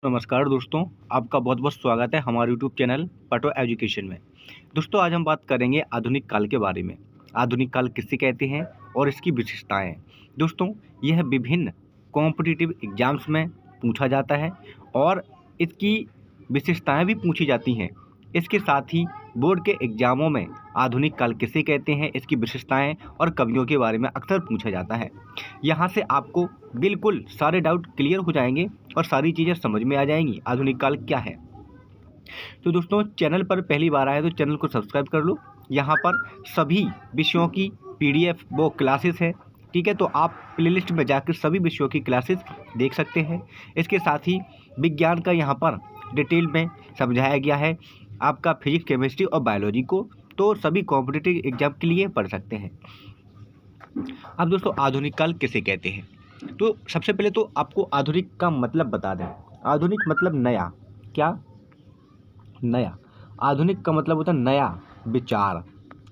नमस्कार दोस्तों, आपका बहुत बहुत स्वागत है हमारे यूट्यूब चैनल पटो एजुकेशन में। दोस्तों आज हम बात करेंगे आधुनिक काल के बारे में। आधुनिक काल किसे कहते हैं और इसकी विशेषताएं। दोस्तों यह विभिन्न कॉम्पिटिटिव एग्जाम्स में पूछा जाता है और इसकी विशेषताएं भी पूछी जाती हैं। इसके साथ ही बोर्ड के एग्जामों में आधुनिक काल किसे कहते हैं, इसकी विशेषताएं और कवियों के बारे में अक्सर पूछा जाता है। यहाँ से आपको बिल्कुल सारे डाउट क्लियर हो जाएंगे और सारी चीज़ें समझ में आ जाएंगी आधुनिक काल क्या है। तो दोस्तों चैनल पर पहली बार आए तो चैनल को सब्सक्राइब कर लो। यहाँ पर सभी विषयों की पीडीएफ वो क्लासेस है, ठीक है। तो आप प्लेलिस्ट में जाकर सभी विषयों की क्लासेस देख सकते हैं। इसके साथ ही विज्ञान का यहाँ पर डिटेल में समझाया गया है, आपका फिजिक्स, केमिस्ट्री और बायोलॉजी को, तो सभी कॉम्पिटिटिव एग्जाम के लिए पढ़ सकते हैं। अब दोस्तों आधुनिक काल किसे कहते हैं, तो सबसे पहले तो आपको आधुनिक का मतलब बता दें। आधुनिक मतलब नया, क्या? नया। आधुनिक का मतलब होता है नया विचार,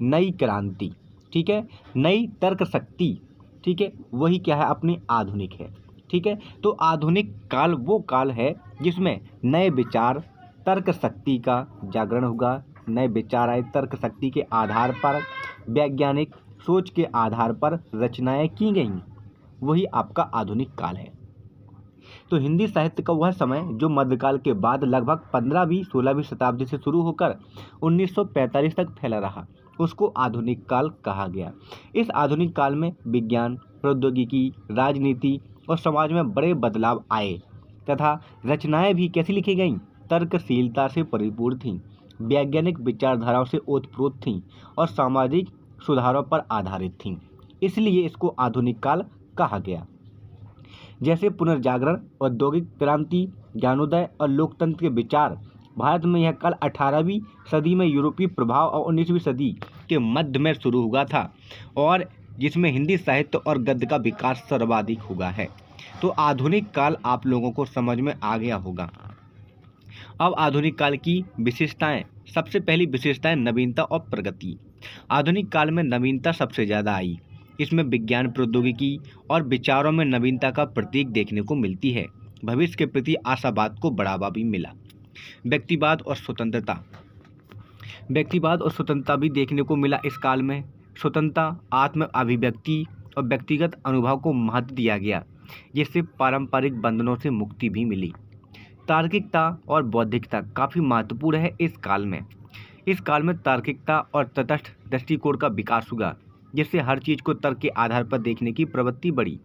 नई क्रांति, ठीक है, नई तर्क शक्ति, ठीक है, वही क्या है अपनी आधुनिक है, ठीक है। तो आधुनिक काल वो काल है जिसमें नए विचार, तर्क शक्ति का जागरण होगा। नए विचार आए, तर्क शक्ति के आधार पर, वैज्ञानिक सोच के आधार पर रचनाएं की गई, वही आपका आधुनिक काल है। तो हिंदी साहित्य का वह समय जो मध्यकाल के बाद लगभग 15वीं 16वीं शताब्दी से शुरू होकर 1945 तक फैला रहा, उसको आधुनिक काल कहा गया। इस आधुनिक काल में विज्ञान, प्रौद्योगिकी, राजनीति और समाज में बड़े बदलाव आए तथा रचनाएं भी कैसी लिखी गईं? तर्कशीलता से परिपूर्ण थीं, वैज्ञानिक विचारधाराओं से ओतप्रोत थीं और सामाजिक सुधारों पर आधारित थीं। इसलिए इसको आधुनिक काल कहा गया। जैसे पुनर्जागरण, औद्योगिक क्रांति, ज्ञानोदय और लोकतंत्र के विचार। भारत में यह काल 18वीं सदी में यूरोपीय प्रभाव और 19वीं सदी के मध्य में शुरू हुआ था और जिसमें हिंदी साहित्य और गद्य का विकास सर्वाधिक हुआ है। तो आधुनिक काल आप लोगों को समझ में आ गया होगा। अब आधुनिक काल की विशेषताएं। सबसे पहली विशेषता है नवीनता और प्रगति। आधुनिक काल में नवीनता सबसे ज़्यादा आई। इसमें विज्ञान, प्रौद्योगिकी और विचारों में नवीनता का प्रतीक देखने को मिलती है। भविष्य के प्रति आशावाद को बढ़ावा भी मिला। व्यक्तिवाद और स्वतंत्रता। व्यक्तिवाद और स्वतंत्रता भी देखने को मिला इस काल में। स्वतंत्रता, आत्म अभिव्यक्ति और व्यक्तिगत अनुभव को महत्व दिया गया, जिससे पारंपरिक बंधनों से मुक्ति भी मिली। तार्किकता और बौद्धिकता काफ़ी महत्वपूर्ण है इस काल में। इस काल में तार्किकता और तटस्थ दृष्टिकोण का विकास हुआ, जिससे हर चीज़ को तर्क के आधार पर देखने की प्रवृत्ति बढ़ी।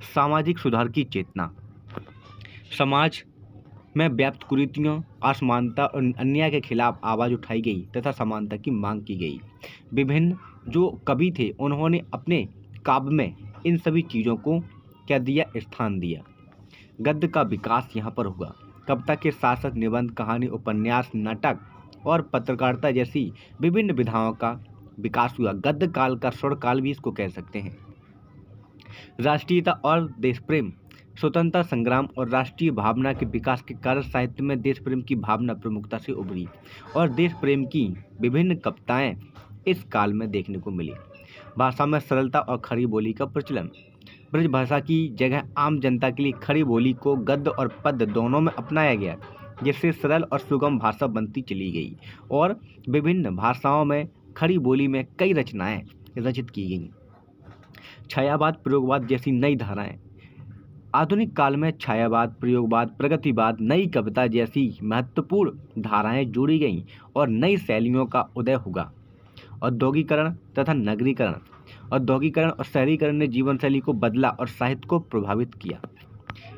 सामाजिक सुधार की चेतना। समाज में व्याप्त कुरीतियों, असमानता और अन्याय के खिलाफ आवाज़ उठाई गई तथा समानता की मांग की गई। विभिन्न जो कवि थे उन्होंने अपने काव्य में इन सभी चीज़ों को क्या दिया? स्थान दिया। गद्य का विकास यहाँ पर हुआ। कविता के साथ साथ निबंध, कहानी, उपन्यास, नाटक और पत्रकारिता जैसी विभिन्न विधाओं का विकास हुआ। गद्य काल का स्वर्ण काल भी इसको कह सकते हैं। राष्ट्रीयता और देश प्रेम। स्वतंत्रता संग्राम और राष्ट्रीय भावना के विकास के कारण साहित्य में देश प्रेम की भावना प्रमुखता से उभरी और देश प्रेम की विभिन्न कविताएं इस काल में देखने को मिली। भाषा में सरलता और खड़ी बोली का प्रचलन। ब्रज भाषा की जगह आम जनता के लिए खड़ी बोली को गद्य और पद्य दोनों में अपनाया गया, जिससे सरल और सुगम भाषा बनती चली गई और विभिन्न भाषाओं में खड़ी बोली में कई रचनाएं रचित की गईं। छायावाद, प्रयोगवाद जैसी नई धाराएं। आधुनिक काल में छायावाद, प्रयोगवाद, प्रगतिवाद, नई कविता जैसी महत्वपूर्ण धाराएं जोड़ी गईं और नई शैलियों का उदय हुआ। औद्योगिकरण तथा नगरीकरण। औद्योगिकरण और शहरीकरण ने जीवन शैली को बदला और साहित्य को प्रभावित किया।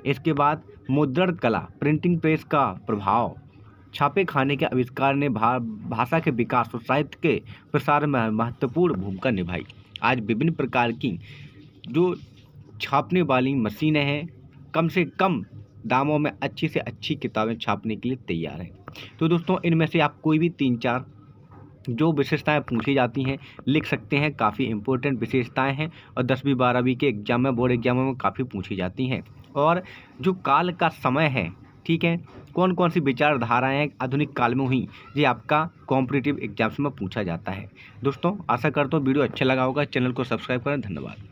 इसके बाद मुद्रण कला, प्रिंटिंग प्रेस का प्रभाव, छापे खाने के आविष्कार ने भाषा के विकास और साहित्य के प्रसार में महत्वपूर्ण भूमिका निभाई। आज विभिन्न प्रकार की जो छापने वाली मशीनें हैं, कम से कम दामों में अच्छी से अच्छी किताबें छापने के लिए तैयार हैं। तो दोस्तों इनमें से आप कोई भी 3-4 जो विशेषताएं पूछी जाती हैं लिख सकते हैं। काफ़ी इंपॉर्टेंट विशेषताएं हैं और 10वीं 12वीं के एग्जाम में, बोर्ड एग्जामों में काफ़ी पूछी जाती हैं। और जो काल का समय है, ठीक है, कौन कौन सी विचारधाराएं आधुनिक काल में हुई, ये आपका कॉम्पिटिटिव एग्जाम्स में पूछा जाता है। दोस्तों आशा करता हूँ वीडियो अच्छा लगा होगा। चैनल को सब्सक्राइब करें। धन्यवाद।